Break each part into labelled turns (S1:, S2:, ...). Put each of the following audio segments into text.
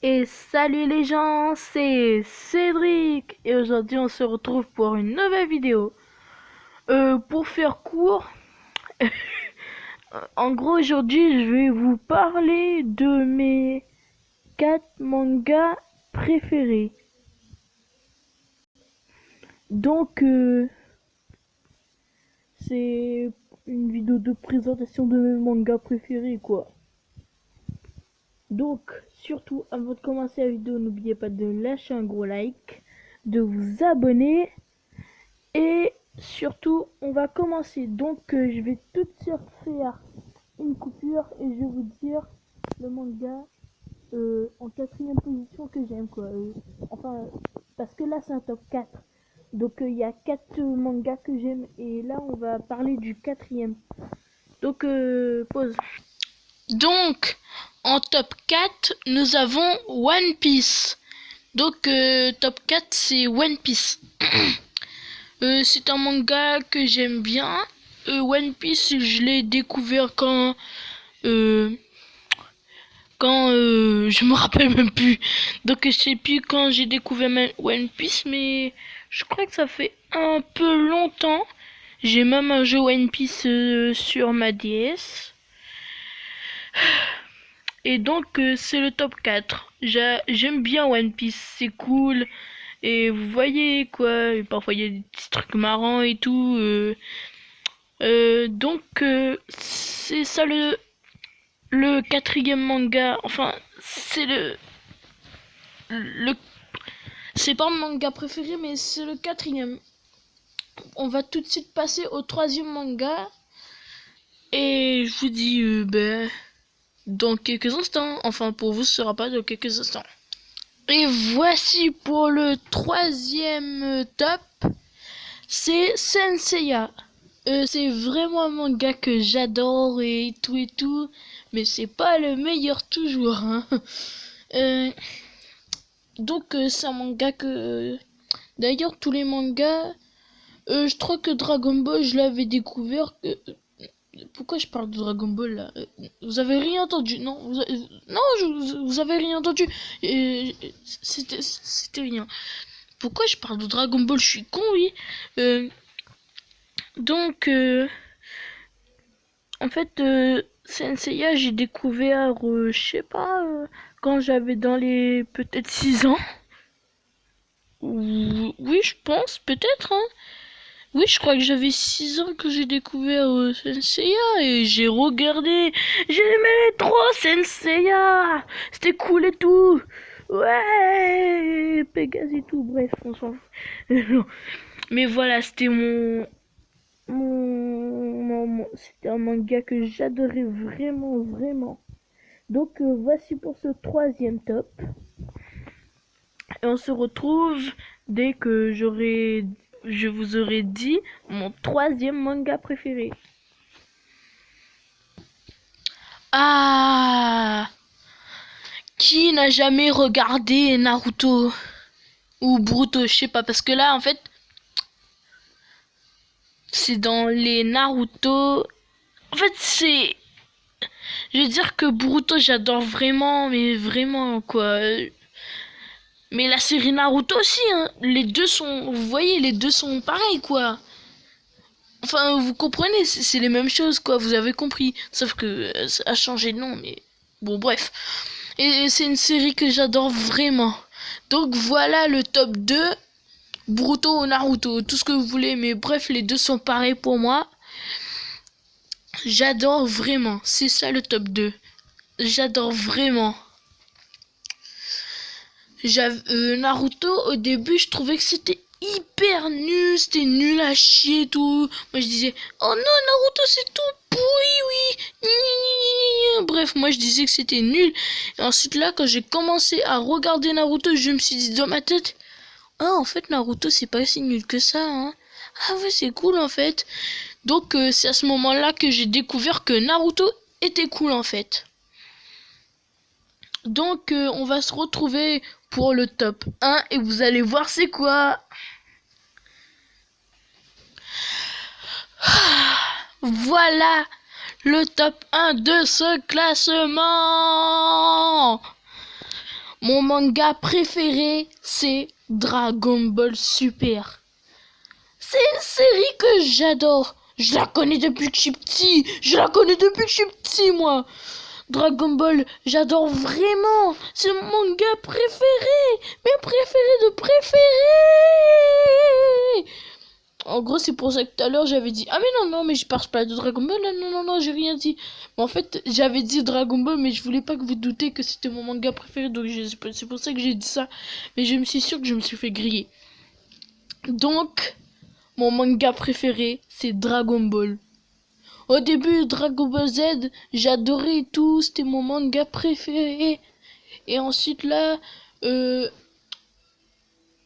S1: Et salut les gens, c'est Cédric et aujourd'hui on se retrouve pour une nouvelle vidéo. Pour faire court, en gros aujourd'hui je vais vous parler de mes 4 mangas préférés. Donc c'est une vidéo de présentation de mes mangas préférés quoi. Donc surtout avant de commencer la vidéo, n'oubliez pas de lâcher un gros like, de vous abonner. Et surtout, on va commencer. Donc, je vais tout de suite faire une coupure et je vais vous dire le manga en 4e position que j'aime, quoi. Enfin, parce que là, c'est un top 4. Donc, il y a 4 mangas que j'aime et là, on va parler du 4e. Donc, pause. Donc, en top 4, nous avons One Piece. Donc, top 4, c'est One Piece. C'est un manga que j'aime bien. One Piece, je l'ai découvert quand je me rappelle même plus. Donc je sais plus quand j'ai découvert One Piece, mais je crois que ça fait un peu longtemps. J'ai même un jeu One Piece sur ma DS. Et donc c'est le top 4. J'aime bien One Piece, c'est cool. Et vous voyez quoi, parfois il y a des petits trucs marrants et tout. Donc c'est ça le 4e manga. Enfin c'est le c'est pas mon manga préféré mais c'est le 4e. On va tout de suite passer au 3e manga et je vous dis dans quelques instants. Enfin pour vous ce sera pas dans quelques instants. Et voici pour le 3e top, c'est Saint Seiya. C'est vraiment un manga que j'adore et tout, mais c'est pas le meilleur toujours, hein. Donc c'est un manga que... D'ailleurs tous les mangas, je crois que Dragon Ball je l'avais découvert... Pourquoi je parle de Dragon Ball là? Vous avez rien entendu? Non, vous avez rien entendu. C'était rien. Pourquoi je parle de Dragon Ball? Je suis con, oui. Donc... En fait, Saint Seiya, j'ai découvert, je sais pas, quand j'avais dans les peut-être 6 ans. Oui, je pense, peut-être, hein. Oui, je crois que j'avais 6 ans que j'ai découvert Saint Seiya et j'ai regardé. J'aimais trop Saint Seiya. C'était cool et tout. Ouais, Pégase et tout, bref, on s'en fout. Mais voilà, c'était c'était un manga que j'adorais vraiment. Donc voici pour ce 3e top. Et on se retrouve dès que je vous aurai dit mon 3e manga préféré. Ah, qui n'a jamais regardé Naruto ou Boruto, je sais pas, parce que là en fait c'est dans les Naruto. En fait c'est... Je veux dire que Boruto j'adore vraiment, mais vraiment quoi. Mais la série Naruto aussi, hein. Les deux sont... Vous voyez, les deux sont pareils quoi. Enfin, vous comprenez, c'est les mêmes choses quoi, vous avez compris. Sauf que ça a changé de nom, mais... Bon, bref. Et c'est une série que j'adore vraiment. Donc voilà le top 2. Boruto ou Naruto, tout ce que vous voulez, mais bref, les deux sont pareils pour moi. J'adore vraiment, c'est ça le top 2. J'adore vraiment. Naruto, au début, je trouvais que c'était hyper nul, c'était nul à chier et tout. Moi, je disais, oh non, Naruto, c'est tout pourri, oui. Bref, moi, je disais que c'était nul. Et ensuite, là, quand j'ai commencé à regarder Naruto, je me suis dit dans ma tête, ah, en fait, Naruto, c'est pas si nul que ça, hein. Ah ouais, c'est cool, en fait. Donc, c'est à ce moment-là que j'ai découvert que Naruto était cool, en fait. Donc, on va se retrouver pour le top 1 et vous allez voir c'est quoi. Voilà le top 1 de ce classement. Mon manga préféré, c'est Dragon Ball Super. C'est une série que j'adore. Je la connais depuis que je suis petit. Moi. Dragon Ball, j'adore vraiment. C'est mon manga préféré. Mes préférés de préférés. En gros, c'est pour ça que tout à l'heure, j'avais dit... Ah mais non, mais je parle pas de Dragon Ball. Non, j'ai rien dit. Mais en fait, j'avais dit Dragon Ball, mais je voulais pas que vous doutiez que c'était mon manga préféré. Donc, c'est pour ça que j'ai dit ça. Mais je me suis sûr que je me suis fait griller. Donc, mon manga préféré, c'est Dragon Ball. Au début, Dragon Ball Z, j'adorais tout. C'était mon manga préféré. Et ensuite, là...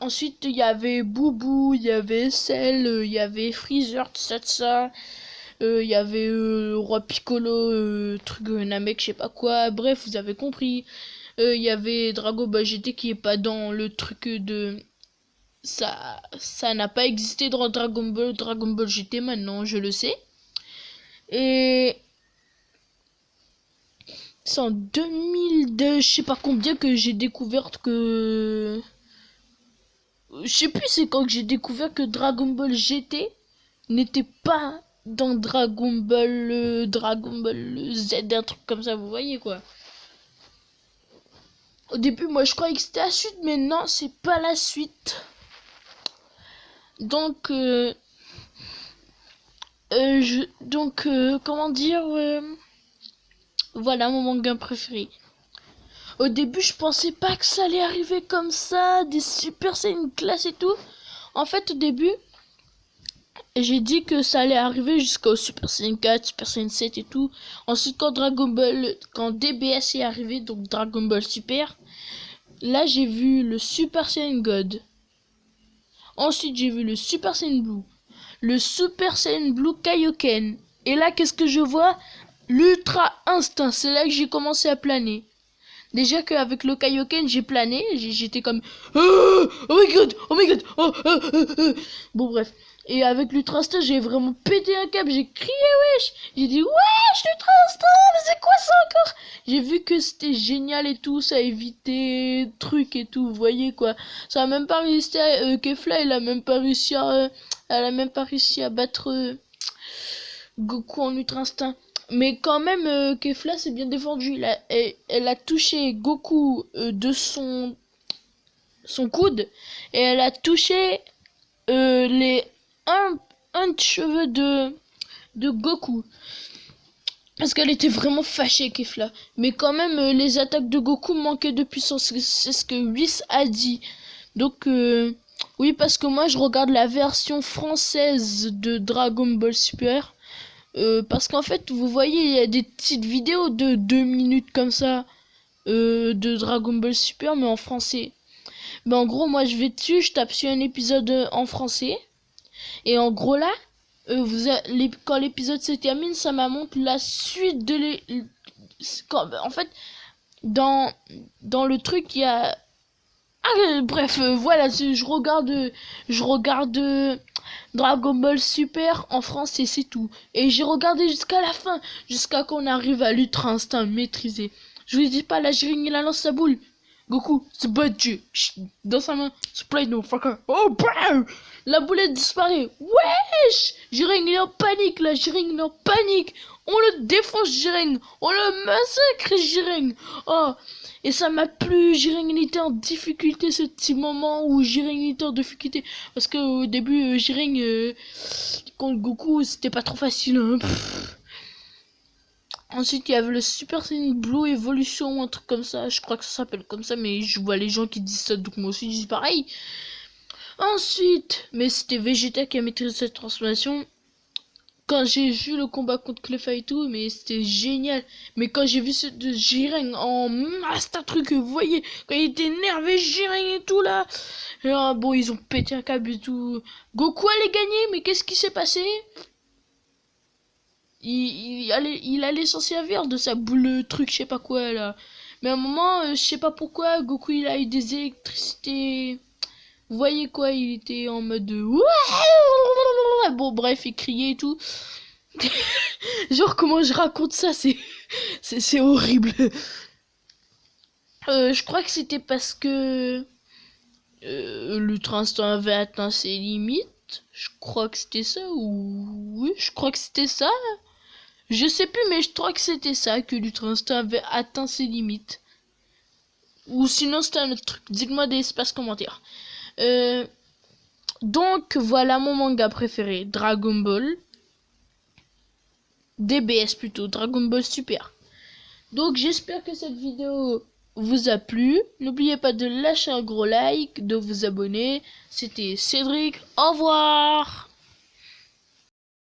S1: Ensuite, il y avait Boubou, il y avait Cell, il y avait Freezer, tout ça. Il y avait Roi Piccolo, truc Namek, je sais pas quoi. Bref, vous avez compris. Il y avait Dragon Ball GT qui est pas dans le truc de... Ça n'a pas existé dans Dragon Ball GT maintenant, je le sais. Et... C'est en 2002, je sais pas combien que j'ai découvert que... Je sais plus c'est quand que j'ai découvert que Dragon Ball GT n'était pas dans Dragon Ball Z, un truc comme ça, vous voyez quoi. Au début, moi je croyais que c'était la suite, mais non, c'est pas la suite. Donc, comment dire, voilà mon manga préféré. Au début, je pensais pas que ça allait arriver comme ça, des Super Saiyan classe et tout. En fait, au début, j'ai dit que ça allait arriver jusqu'au Super Saiyan 4, Super Saiyan 7 et tout. Ensuite, quand DBS est arrivé, donc Dragon Ball Super, là, j'ai vu le Super Saiyan God. Ensuite, j'ai vu le Super Saiyan Blue. Le Super Saiyan Blue Kaioken. Et là, qu'est-ce que je vois? L'Ultra Instinct. C'est là que j'ai commencé à planer. Déjà qu'avec le Kaioken, j'ai plané. J'étais comme... Oh my god. Bon, bref. Et avec l'Ultra Instinct, j'ai vraiment pété un câble. J'ai crié wesh. J'ai dit wesh, l'Ultra Instinct. Mais c'est quoi ça encore? J'ai vu que c'était génial et tout. Ça a évité trucs et tout. Vous voyez quoi. Ça a même pas réussi à... Kefla, elle a même pas réussi à... Elle a même pas réussi à battre Goku en Ultra Instinct. Mais quand même, Kefla s'est bien défendu. Elle a touché Goku de son coude. Et elle a touché un cheveu de Goku. Parce qu'elle était vraiment fâchée, Kefla. Mais quand même, les attaques de Goku manquaient de puissance. C'est ce que Whis a dit. Donc, oui, parce que moi, je regarde la version française de Dragon Ball Super. Parce qu'en fait, vous voyez, il y a des petites vidéos de 2 minutes comme ça de Dragon Ball Super, mais en français. Mais en gros, moi, je vais dessus, je tape sur un épisode en français. Et en gros, là, quand l'épisode se termine, ça m'a montré la suite de en fait, dans le truc, il y a... bref, voilà, je regarde Dragon Ball Super en français, c'est tout. Et j'ai regardé jusqu'à la fin, jusqu'à qu'on arrive à l'Ultra Instinct maîtrisé. Je vous dis pas, la Jiren, il lance sa boule. Goku se battu dans sa main. Spray no fucker. Oh, bam! La boulette disparaît. Wesh! Jiren, il est en panique, là. Jiren, il est en panique. On le défonce, Jiren. On le massacre, Jiren. Oh, et ça m'a plu. Jiren, il était en difficulté, ce petit moment où Jiren il était en difficulté. Parce qu'au début, Jiren, contre Goku, c'était pas trop facile. Hein. Ensuite, il y avait le Super Saiyan Blue Evolution, un truc comme ça. Je crois que ça s'appelle comme ça, mais je vois les gens qui disent ça, donc moi aussi je dis pareil. Ensuite, mais c'était Vegeta qui a maîtrisé cette transformation. Quand j'ai vu le combat contre Cleffa et tout, mais c'était génial. Mais quand j'ai vu ce de Jiren en master truc, vous voyez, quand il était énervé, Jiren et tout là. Et, bon, ils ont pété un câble et tout. Goku allait gagner, mais qu'est-ce qui s'est passé? Il allait s'en servir de sa boule truc, je sais pas quoi là. Mais à un moment, je sais pas pourquoi, Goku il a eu des électricités. Vous voyez quoi, il était en mode de... Bon bref, il criait et tout. Genre comment je raconte ça, c'est horrible. Je crois que c'était parce que l'Ultra Instinct avait atteint ses limites. Je crois que c'était ça, ou... Oui, je crois que c'était ça. Je sais plus, mais je crois que c'était ça, que l'Ultra Instinct avait atteint ses limites. Ou sinon c'était un autre truc. Dites-moi des espaces commentaires. Donc voilà mon manga préféré, Dragon Ball. DBS plutôt, Dragon Ball Super. Donc j'espère que cette vidéo vous a plu. N'oubliez pas de lâcher un gros like, de vous abonner. C'était Cédric, au revoir.